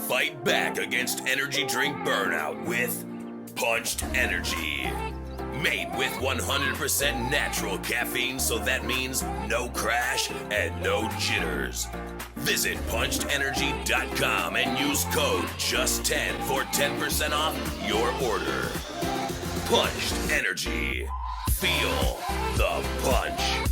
Fight back against energy drink burnout with Punched Energy. Made with 100% natural caffeine, so that means no crash and no jitters. Visit punchedenergy.com and use code JUST10 for 10% off your order. Punched Energy. Feel the punch.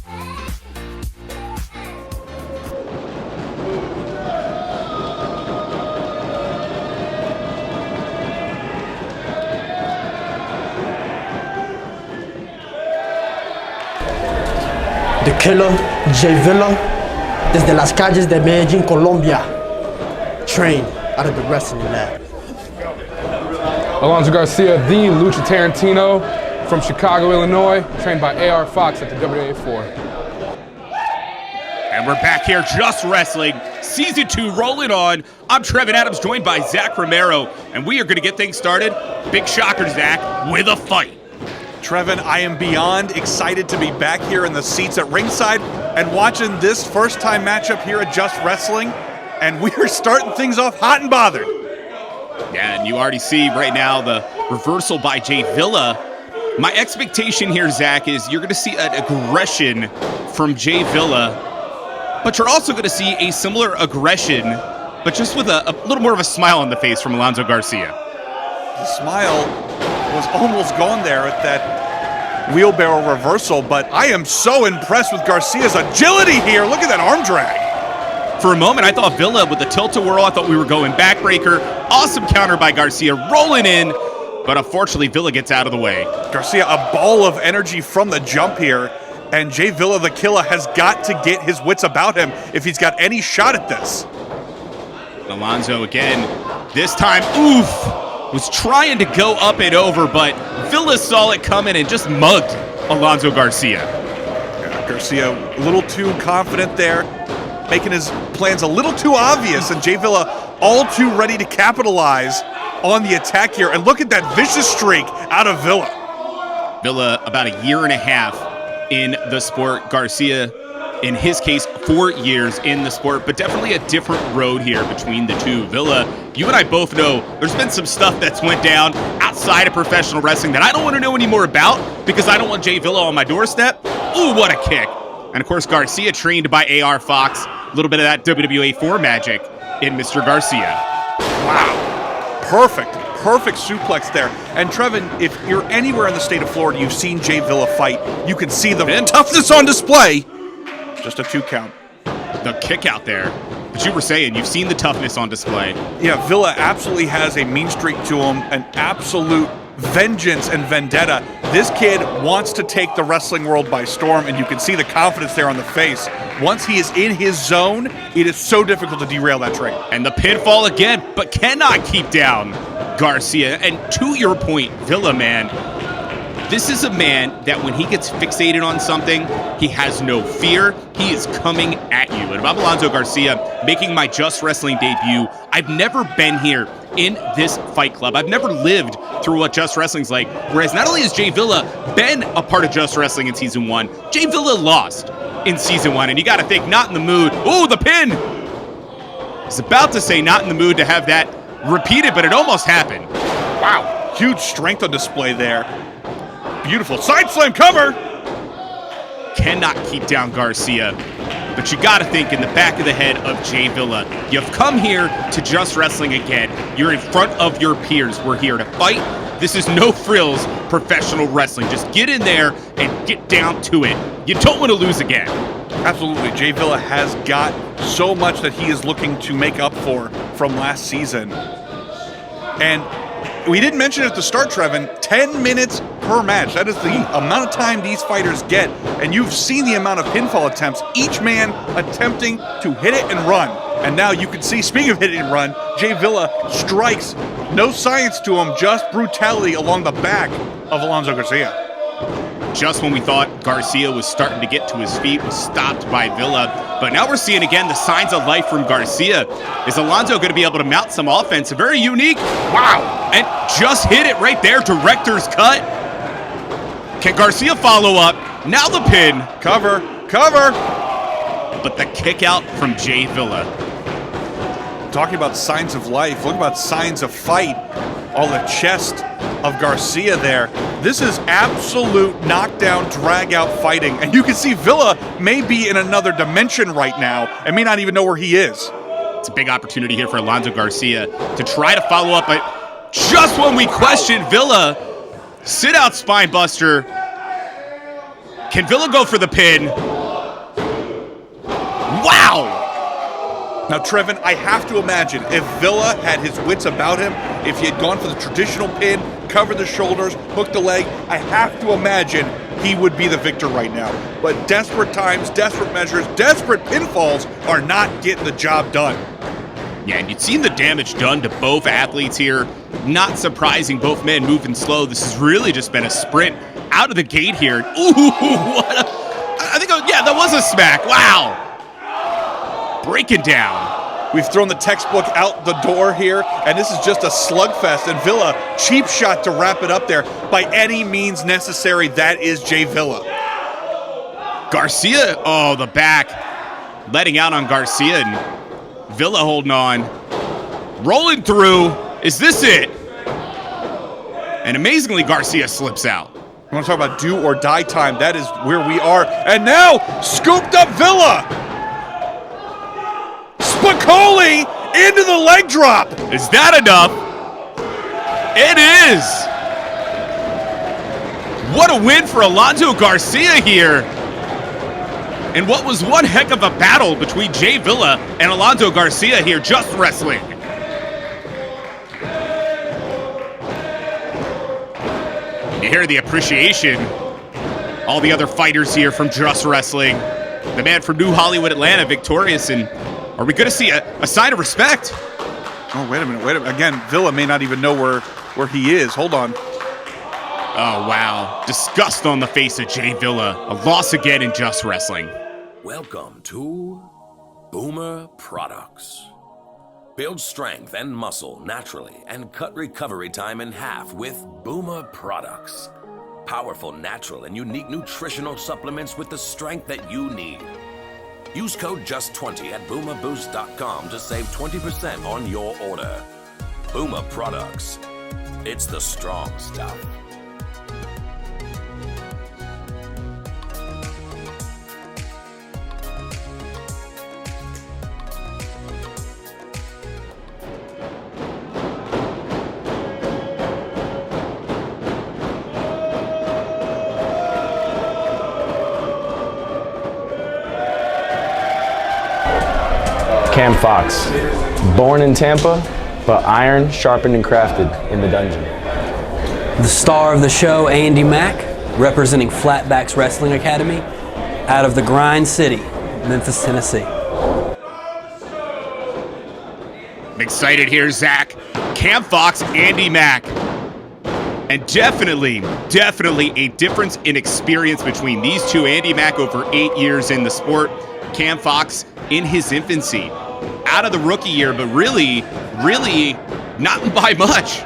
The killer, J Villa, desde las calles de Medellín, Colombia, trained out of the wrestling lab. Alonso Garcia, the Lucha Tarantino from Chicago, Illinois, trained by AR Fox at the WA4. And we're back here, Just Wrestling, Season 2 rolling on. I'm Trevin Adams, joined by Zach Romero, and we are going to get things started. Big shocker, Zach, with a fight. Trevin, I am beyond excited to be back here in the seats at ringside and watching this first-time matchup here at Just Wrestling, and we are starting things off hot and bothered. Yeah, and you already see right now the reversal by Jay Villa. My expectation here, Zach, is you're going to see an aggression from Jay Villa, but you're also going to see a similar aggression, but just with a little more of a smile on the face from Alonso Garcia. The smile was almost gone there at that wheelbarrow reversal, but I am so impressed with Garcia's agility here. Look at that arm drag. For a moment, I thought Villa with the tilt-a-whirl, I thought we were going backbreaker. Awesome counter by Garcia, rolling in, but unfortunately, Villa gets out of the way. Garcia, a ball of energy from the jump here, and Jay Villa, the killer, has got to get his wits about him if he's got any shot at this. Alonso again, this time, oof, was trying to go up and over, but Villa saw it coming and just mugged Alonso Garcia. Yeah, Garcia a little too confident there, making his plans a little too obvious, and Jay Villa all too ready to capitalize on the attack here. And look at that vicious streak out of Villa. Villa about a year and a half in the sport. Garcia, in his case, 4 years in the sport, but definitely a different road here between the two. Villa, you and I both know there's been some stuff that's went down outside of professional wrestling that I don't want to know any more about because I don't want Jay Villa on my doorstep. Ooh, what a kick. And of course, Garcia trained by AR Fox. A little bit of that WWA4 magic in Mr. Garcia. Wow. Perfect suplex there. And Trevin, if you're anywhere in the state of Florida, you've seen Jay Villa fight, you can see the toughness on display. Just a 2 count. The kick out there. But you were saying, you've seen the toughness on display. Yeah, Villa absolutely has a mean streak to him, an absolute vengeance and vendetta. This kid wants to take the wrestling world by storm, and you can see the confidence there on the face. Once he is in his zone, it is so difficult to derail that train. And the pinfall again, but cannot keep down Garcia. And to your point, Villa, man, this is a man that when he gets fixated on something, he has no fear. He is coming at you. And about Alonso Garcia making my Just Wrestling debut, I've never been here in this fight club. I've never lived through what Just Wrestling's like. Whereas not only has Jay Villa been a part of Just Wrestling in Season 1, Jay Villa lost in Season 1. And you got to think, not in the mood. Oh, the pin! I was about to say not in the mood to have that repeated, but it almost happened. Wow, huge strength on display there. Beautiful side slam cover. Cannot keep down Garcia. But you got to think in the back of the head of Jay Villa, you've come here to Just Wrestling again. You're in front of your peers. We're here to fight. This is no frills professional wrestling. Just get in there and get down to it. You don't want to lose again. Absolutely. Jay Villa has got so much that he is looking to make up for from last season. And we didn't mention it at the start, Trevin, 10 minutes per match. That is the amount of time these fighters get. And you've seen the amount of pinfall attempts, each man attempting to hit it and run. And now you can see, speaking of hit and run, Jay Villa strikes. No science to him, just brutality along the back of Alonso Garcia. Just when we thought Garcia was starting to get to his feet, was stopped by Villa. But now we're seeing again the signs of life from Garcia. Is Alonso going to be able to mount some offense? Very unique. Wow. And just hit it right there. Director's cut. Can Garcia follow up? Now the pin. Cover. But the kick out from Jay Villa. Talking about signs of life, look about signs of fight. All the chest of Garcia there. This is absolute knockdown, drag-out fighting. And you can see Villa may be in another dimension right now and may not even know where he is. It's a big opportunity here for Alonso Garcia to try to follow up, but just when we question Villa, sit-out spine buster. Can Villa go for the pin? Wow! Now, Trevin, I have to imagine if Villa had his wits about him, if he had gone for the traditional pin, covered the shoulders, hooked the leg, I have to imagine he would be the victor right now. But desperate times, desperate measures, desperate pinfalls are not getting the job done. Yeah, and you've seen the damage done to both athletes here. Not surprising, both men moving slow. This has really just been a sprint out of the gate here. Ooh, what a... I think, yeah, that was a smack. Wow. Breaking down. We've thrown the textbook out the door here, and this is just a slugfest. And Villa, cheap shot to wrap it up there. By any means necessary, that is Jay Villa. Garcia, oh, the back. Letting out on Garcia, and Villa holding on. Rolling through. Is this it? And amazingly, Garcia slips out. I want to talk about do or die time. That is where we are. And now, scooped up Villa. Spicoli into the leg drop. Is that enough? It is. What a win for Alonso Garcia here. And what was one heck of a battle between Jay Villa and Alonso Garcia here, just wrestling. You hear the appreciation. All the other fighters here from Just Wrestling. The man from New Hollywood, Atlanta, victorious. And are we going to see a sign of respect? Oh, wait a minute. Again, Villa may not even know where he is. Hold on. Oh, wow. Disgust on the face of Jay Villa. A loss again in Just Wrestling. Welcome to Boomer Products. Build strength and muscle naturally and cut recovery time in half with Boomer Products. Powerful, natural, and unique nutritional supplements with the strength that you need. Use code JUST20 at boomerboost.com to save 20% on your order. Boomer Products. It's the strong stuff. Cam Fox, born in Tampa, but iron sharpened and crafted in the dungeon. The star of the show, Andy Mack, representing Flatbacks Wrestling Academy, out of the Grind City, Memphis, Tennessee. I'm excited here, Zach. Cam Fox, Andy Mack. And definitely a difference in experience between these two. Andy Mack over 8 years in the sport. Cam Fox in his infancy. Out of the rookie year, but really not by much.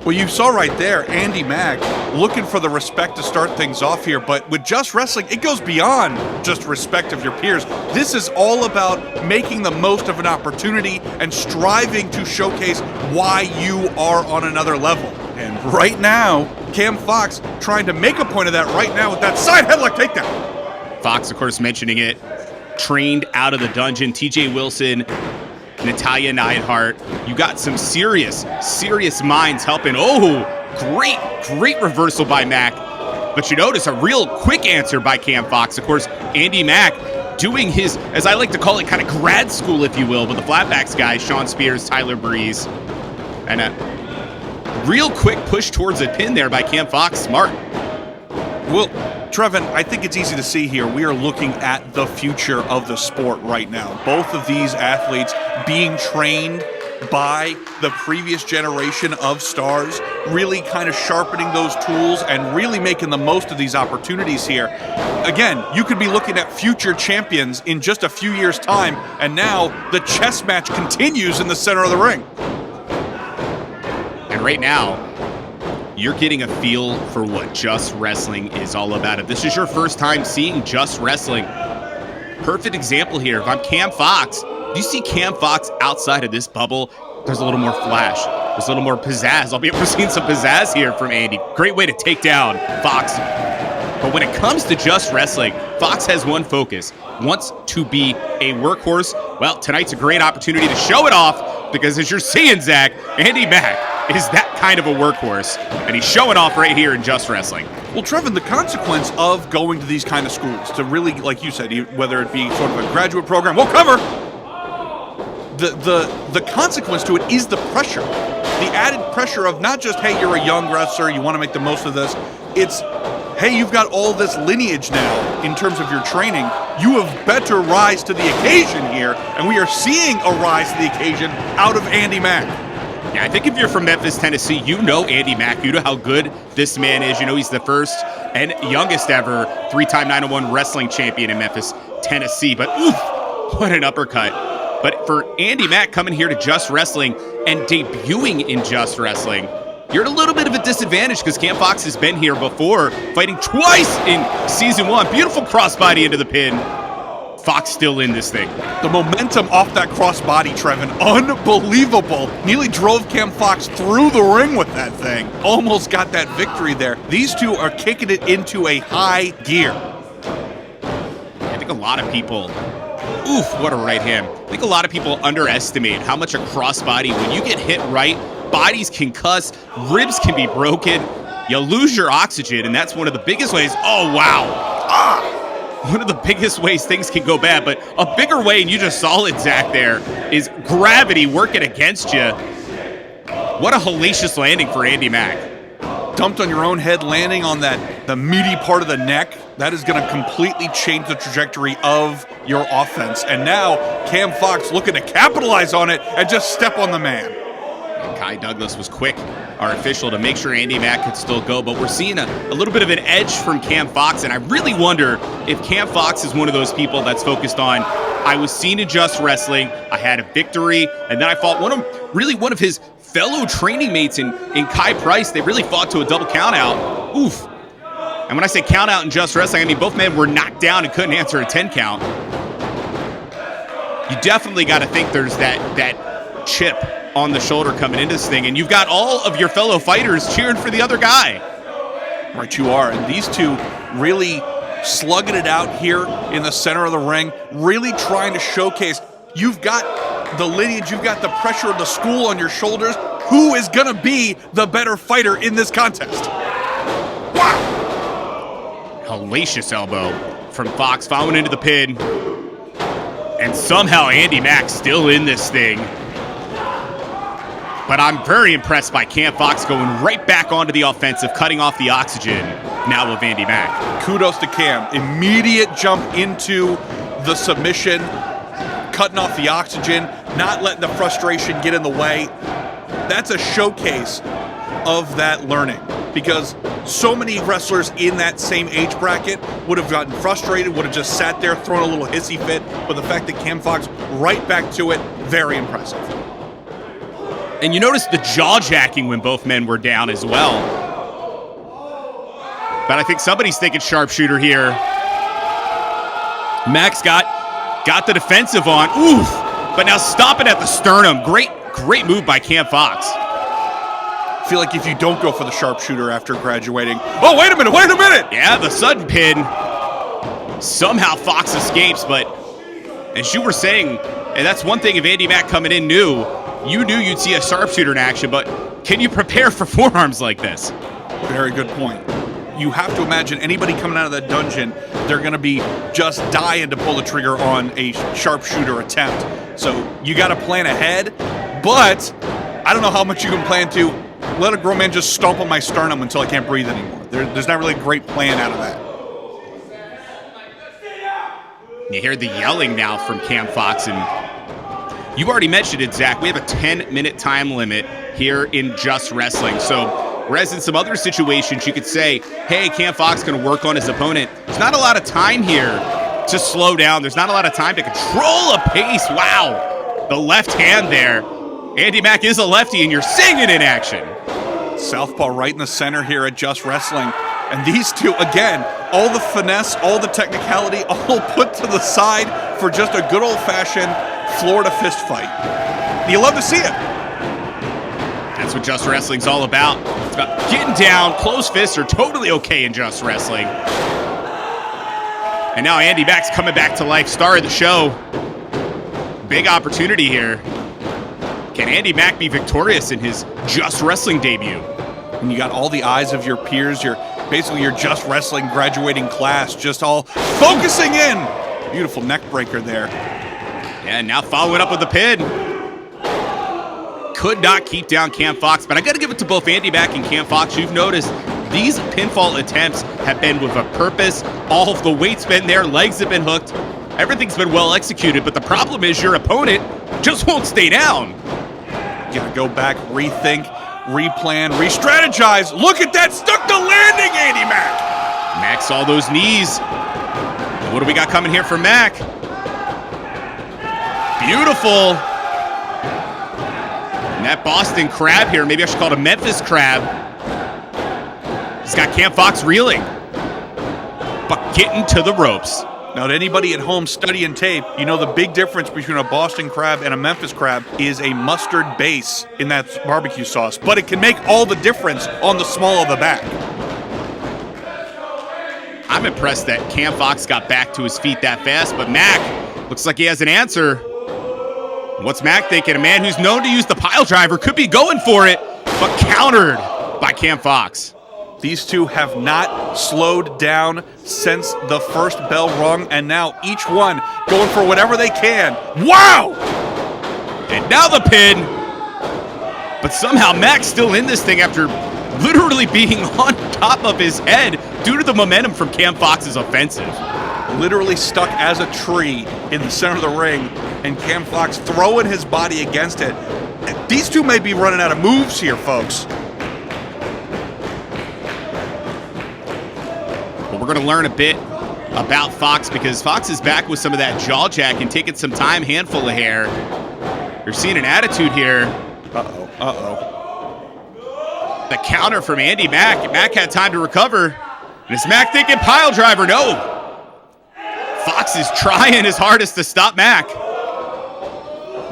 Well, you saw right there, Andy Mack looking for the respect to start things off here, but with Just Wrestling, it goes beyond just respect of your peers. This is all about making the most of an opportunity and striving to showcase why you are on another level. And right now, Cam Fox trying to make a point of that right now with that side headlock takedown. Fox, of course, mentioning it. Trained out of the dungeon. TJ Wilson, Natalia Neidhart. You got some serious minds helping. Oh, great reversal by Mack. But you notice a real quick answer by Cam Fox. Of course, Andy Mack doing his, as I like to call it, kind of grad school, if you will, with the Flatbacks guys, Sean Spears, Tyler Breeze. And a real quick push towards a pin there by Cam Fox. Smart. Well, Trevin, I think it's easy to see here. We are looking at the future of the sport right now. Both of these athletes being trained by the previous generation of stars, really kind of sharpening those tools and really making the most of these opportunities here. Again, you could be looking at future champions in just a few years' time, and now the chess match continues in the center of the ring. And right now, you're getting a feel for what Just Wrestling is all about. If this is your first time seeing Just Wrestling, perfect example here. If I'm Cam Fox, do you see Cam Fox outside of this bubble? There's a little more flash. There's a little more pizzazz. Albeit we're seeing some pizzazz here from Andy. Great way to take down Fox. But when it comes to Just Wrestling, Fox has one focus. Wants to be a workhorse. Well, tonight's a great opportunity to show it off because as you're seeing, Zach, Andy Mack is that kind of a workhorse. And he's showing off right here in Just Wrestling. Well, Trevin, the consequence of going to these kind of schools, to really, like you said, whether it be sort of a graduate program, we'll cover. The consequence to it is the pressure. The added pressure of not just, hey, you're a young wrestler, you want to make the most of this. It's, hey, you've got all this lineage now in terms of your training. You have better rise to the occasion here, and we are seeing a rise to the occasion out of Andy Mack. Yeah, I think if you're from Memphis, Tennessee, you know Andy Mack. You know how good this man is. You know he's the first and youngest ever three-time 901 wrestling champion in Memphis, Tennessee. But oof, what an uppercut. But for Andy Mack coming here to Just Wrestling and debuting in Just Wrestling, you're at a little bit of a disadvantage because Cam Fox has been here before, fighting twice in Season 1. Beautiful crossbody into the pin. Fox still in this thing. The momentum off that crossbody, Trevin, unbelievable. Nearly drove Cam Fox through the ring with that thing. Almost got that victory there. These two are kicking it into a high gear. I think a lot of people, oof, what a right hand. I think a lot of people underestimate how much a crossbody, when you get hit right, bodies can cuss, ribs can be broken, you lose your oxygen, and that's one of the biggest ways. Oh, wow. One of the biggest ways things can go bad, but a bigger way, and you just saw it, Zach, there, is gravity working against you. What a hellacious landing for Andy Mack. Dumped on your own head, landing on the meaty part of the neck. That is going to completely change the trajectory of your offense. And now, Cam Fox looking to capitalize on it and just step on the man. And Kai Douglas was quick, our official, to make sure Andy Mack could still go. But we're seeing a little bit of an edge from Cam Fox, and I really wonder if Cam Fox is one of those people that's focused on, I was seen in Just Wrestling, I had a victory, and then I fought one of his fellow training mates in Kai Price. They really fought to a double count out. Oof. And when I say count out in Just Wrestling, I mean both men were knocked down and couldn't answer a 10 count. You definitely got to think there's that chip on the shoulder coming into this thing, and you've got all of your fellow fighters cheering for the other guy. Right, you are. And these two really slugging it out here in the center of the ring, really trying to showcase you've got the lineage, you've got the pressure of the school on your shoulders. Who is going to be the better fighter in this contest? Wow! Hellacious elbow from Fox, following into the pin. And somehow Andy Mack still in this thing. But I'm very impressed by Cam Fox going right back onto the offensive, cutting off the oxygen now of Andy Mack. Kudos to Cam. Immediate jump into the submission, cutting off the oxygen, not letting the frustration get in the way. That's a showcase of that learning, because so many wrestlers in that same age bracket would have gotten frustrated, would have just sat there throwing a little hissy fit. But the fact that Cam Fox right back to it, very impressive. And you notice the jaw-jacking when both men were down as well. But I think somebody's thinking sharpshooter here. Max got the defensive on. Oof! But now stopping at the sternum. Great move by Cam Fox. I feel like if you don't go for the sharpshooter after graduating... Oh, wait a minute! Yeah, the sudden pin. Somehow Fox escapes, but as you were saying, and that's one thing if Andy Mack coming in new, you knew you'd see a sharpshooter in action, but can you prepare for forearms like this? Very good point. You have to imagine anybody coming out of that dungeon, they're going to be just dying to pull the trigger on a sharpshooter attempt. So you got to plan ahead, but I don't know how much you can plan to let a grown man just stomp on my sternum until I can't breathe anymore. There's not really a great plan out of that. You hear the yelling now from Cam Fox, and you already mentioned it, Zach. We have a 10-minute time limit here in Just Wrestling. So whereas in some other situations you could say, hey, Cam Fox going to work on his opponent, there's not a lot of time here to slow down. There's not a lot of time to control a pace. Wow. The left hand there. Andy Mack is a lefty, and you're seeing it in action. Southpaw right in the center here at Just Wrestling. And these two, again, all the finesse, all the technicality, all put to the side for just a good old-fashioned Florida fist fight. You love to see it. That's what Just Wrestling's all about. It's about getting down. Closed fists are totally okay in Just Wrestling. And now Andy Mack's coming back to life, star of the show. Big opportunity here. Can Andy Mack be victorious in his Just Wrestling debut? And you got all the eyes of your peers, basically your Just Wrestling graduating class, just all focusing in. Beautiful neck breaker there. And now following up with the pin. Could not keep down Cam Fox, but I got to give it to both Andy Mack and Cam Fox. You've noticed these pinfall attempts have been with a purpose. All of the weight's been there, legs have been hooked. Everything's been well executed, but the problem is your opponent just won't stay down. You gotta go back, rethink, replan, re-strategize. Look at that, stuck the landing, Andy Mack. Mack saw those knees. And what do we got coming here for Mack? Beautiful. And that Boston Crab here, maybe I should call it a Memphis Crab. He's got Cam Fox reeling, but getting to the ropes. Now, to anybody at home studying tape, you know the big difference between a Boston Crab and a Memphis Crab is a mustard base in that barbecue sauce, but it can make all the difference on the small of the back. I'm impressed that Cam Fox got back to his feet that fast, but Mack looks like he has an answer. What's Mack thinking? A man who's known to use the pile driver could be going for it, but countered by Cam Fox. These two have not slowed down since the first bell rung, and now each one going for whatever they can. Wow! And now the pin. But somehow Mack's still in this thing after literally being on top of his head due to the momentum from Cam Fox's offensive. Literally stuck as a tree in the center of the ring, and Cam Fox throwing his body against it. These two may be running out of moves here, folks. We're going to learn a bit about Fox because Fox is back with some of that jaw jack and taking some time, handful of hair. You're seeing an attitude here. The counter from Andy Mack. Mack had time to recover. And is Mack thinking pile driver? No. Fox is trying his hardest to stop Mack.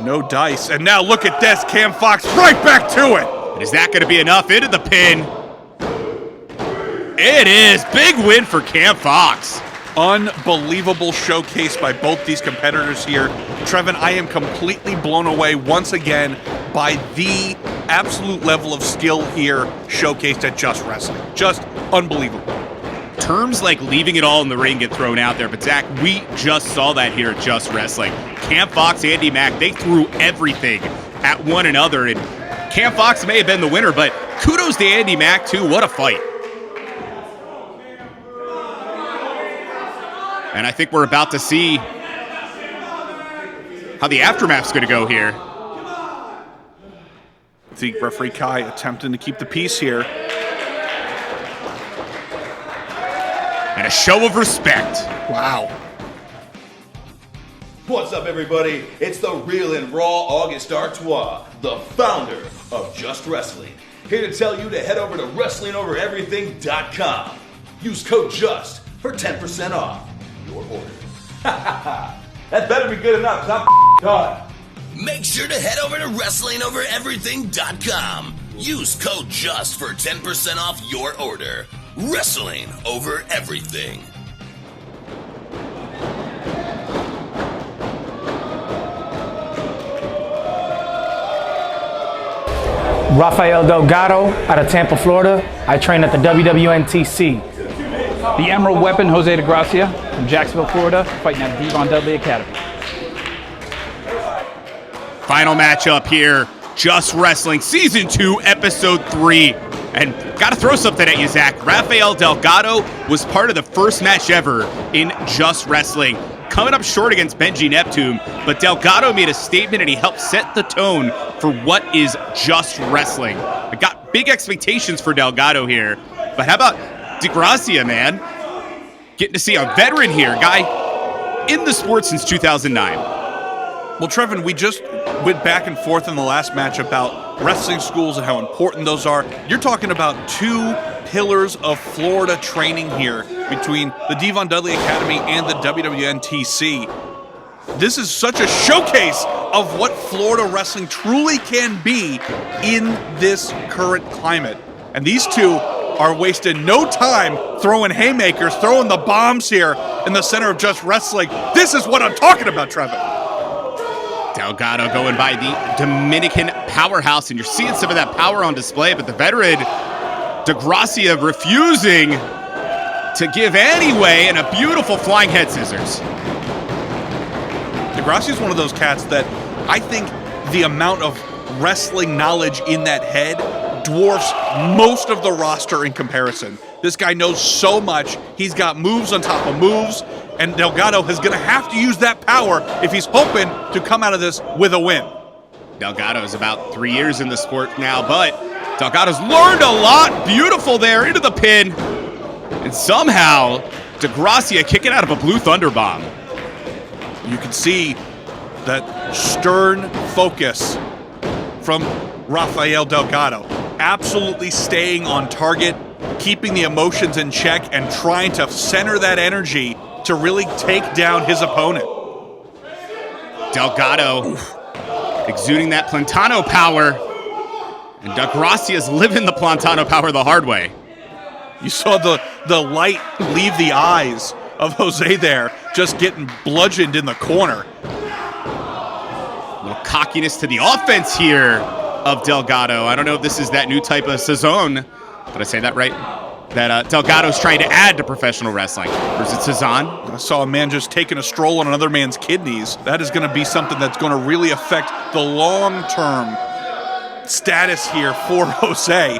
No dice. And now look at this. Cam Fox right back to it. And is that going to be enough into the pin? It is. Big win for Cam Fox. Unbelievable showcase by both these competitors here. Trevin, I am completely blown away once again by the absolute level of skill here showcased at Just Wrestling. Just unbelievable. Terms like leaving it all in the ring get thrown out there, but Zach, we just saw that here at Just Wrestling. Cam Fox, Andy Mack, they threw everything at one another, and Cam Fox may have been the winner, but kudos to Andy Mack, too. What a fight. And I think we're about to see how the aftermath's going to go here. I think referee Kai attempting to keep the peace here. And a show of respect. Wow. What's up, everybody? It's the real and raw August Artois, the founder of Just Wrestling. Here to tell you to head over to WrestlingOverEverything.com. Use code JUST for 10% off your order. That better be good enough, because I'm done. Make sure to head over to WrestlingOverEverything.com. Use code JUST for 10% off your order. Wrestling over everything. Rafael Delgado out of Tampa, Florida. I train at the WWNTC. The Emerald Weapon, Jose DeGracia from Jacksonville, Florida, fighting at Devon Dudley Academy. Final matchup here, Just Wrestling Season 2, Episode 3. And gotta throw something at you, Zach. Rafael Delgado was part of the first match ever in Just Wrestling. coming up short against Benji Neptune, but Delgado made a statement and he helped set the tone for what is Just Wrestling. I got big expectations for Delgado here, but how about DeGracia, man? Getting to see a veteran here, guy in the sport since 2009. Well, Trevin, we just went back and forth in the last match about wrestling schools and how important those are. You're talking about two pillars of Florida training here between the Devon Dudley Academy and the WWNTC. This is such a showcase of what Florida wrestling truly can be in this current climate. And these two are wasting no time throwing haymakers, throwing the bombs here in the center of Just Wrestling. This is what I'm talking about, Trevin. Delgado going by the Dominican powerhouse, and you're seeing some of that power on display, but the veteran DeGracia refusing to give anyway, and a beautiful flying head scissors. DeGracia is one of those cats that I think the amount of wrestling knowledge in that head dwarfs most of the roster in comparison. This guy knows so much. He's got moves on top of moves, and Delgado is going to have to use that power if he's hoping to come out of this with a win. Delgado is about 3 years in the sport now, but Delgado's learned a lot. Beautiful there into the pin. And somehow, DeGracia kicking out of a Blue Thunder Bomb. You can see that stern focus from Rafael Delgado. Absolutely staying on target, keeping the emotions in check, and trying to center that energy to really take down his opponent. Delgado exuding that Plantano power, and DeGracia's living the Plantano power the hard way. You saw the light leave the eyes of Jose there, just getting bludgeoned in the corner. A little cockiness to the offense here of Delgado. I don't know if this is that new type of Sazon. Did I say that right? That Delgado's trying to add to professional wrestling. Or is it Sazon? I saw a man just taking a stroll on another man's kidneys. That is going to be something that's going to really affect the long-term status here for Jose.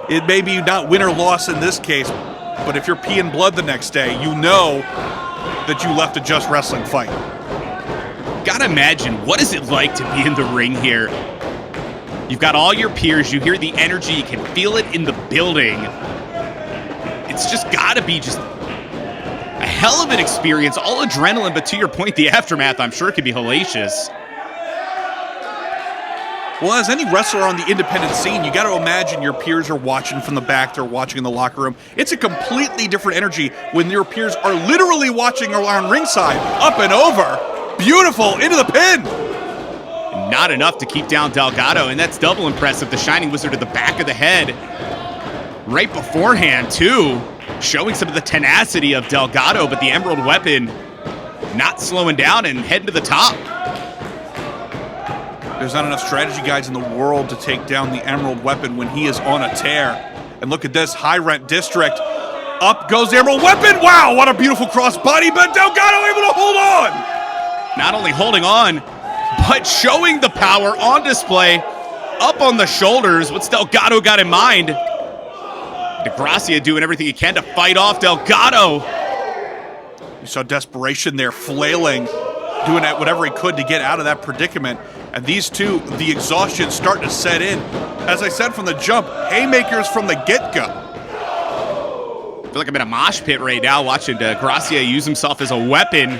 It may be not win or loss in this case, but if you're peeing blood the next day, you know that you left a Just Wrestling fight. Gotta imagine, what is it like to be in the ring here? You've got all your peers, you hear the energy, you can feel it in the building. It's just gotta be just a hell of an experience, all adrenaline, but to your point, the aftermath, I'm sure it could be hellacious. Well, as any wrestler on the independent scene, you got to imagine your peers are watching from the back, they're watching in the locker room. It's a completely different energy when your peers are literally watching around ringside, up and over. Beautiful, into the pin. Not enough to keep down Delgado, and that's double impressive. The Shining Wizard to the back of the head. Right beforehand, too, showing some of the tenacity of Delgado, but the Emerald Weapon not slowing down and heading to the top. There's not enough strategy guides in the world to take down the Emerald Weapon when he is on a tear. And look at this, high rent district. Up goes the Emerald Weapon. Wow, what a beautiful crossbody, but Delgado able to hold on. Not only holding on, but showing the power on display. Up on the shoulders. What's Delgado got in mind? DeGracia doing everything he can to fight off Delgado. You saw desperation there, flailing, doing whatever he could to get out of that predicament. And these two, the exhaustion starting to set in. As I said from the jump, haymakers from the get-go. I feel like I'm in a mosh pit right now watching DeGracia use himself as a weapon.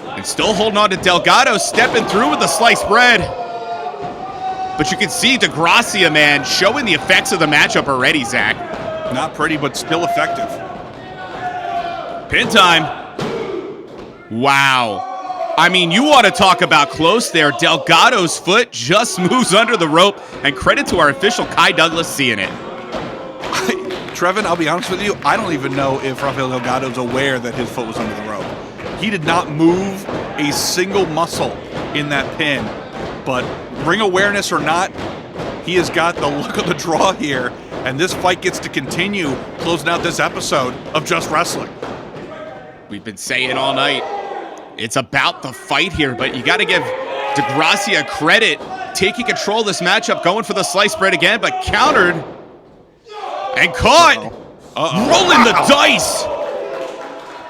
And still holding on to Delgado, stepping through with the sliced bread. But you can see DeGracia, man, showing the effects of the matchup already, Zach. Not pretty, but still effective. Pin time. Wow. I mean, you want to talk about close there. Delgado's foot just moves under the rope, and credit to our official Kai Douglas seeing it. Trevin, I'll be honest with you, I don't even know if Rafael Delgado's aware that his foot was under the rope. He did not move a single muscle in that pin, but ring awareness or not, he has got the look of the draw here, and this fight gets to continue closing out this episode of Just Wrestling. We've been saying all night, it's about the fight here, but you got to give DeGracia credit, taking control of this matchup, going for the sliced bread again, but countered and caught, rolling the dice.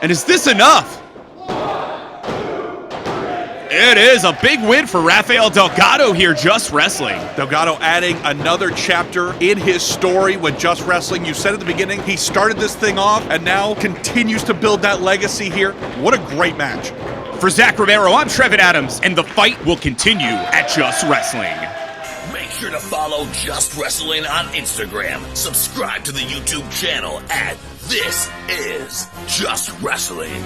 And is this enough? It is a big win for Rafael Delgado here, Just Wrestling. Delgado adding another chapter in his story with Just Wrestling. You said at the beginning, he started this thing off and now continues to build that legacy here. What a great match. For Zach Romero, I'm Trevin Adams, and the fight will continue at Just Wrestling. Make sure to follow Just Wrestling on Instagram. Subscribe to the YouTube channel at This Is Just Wrestling.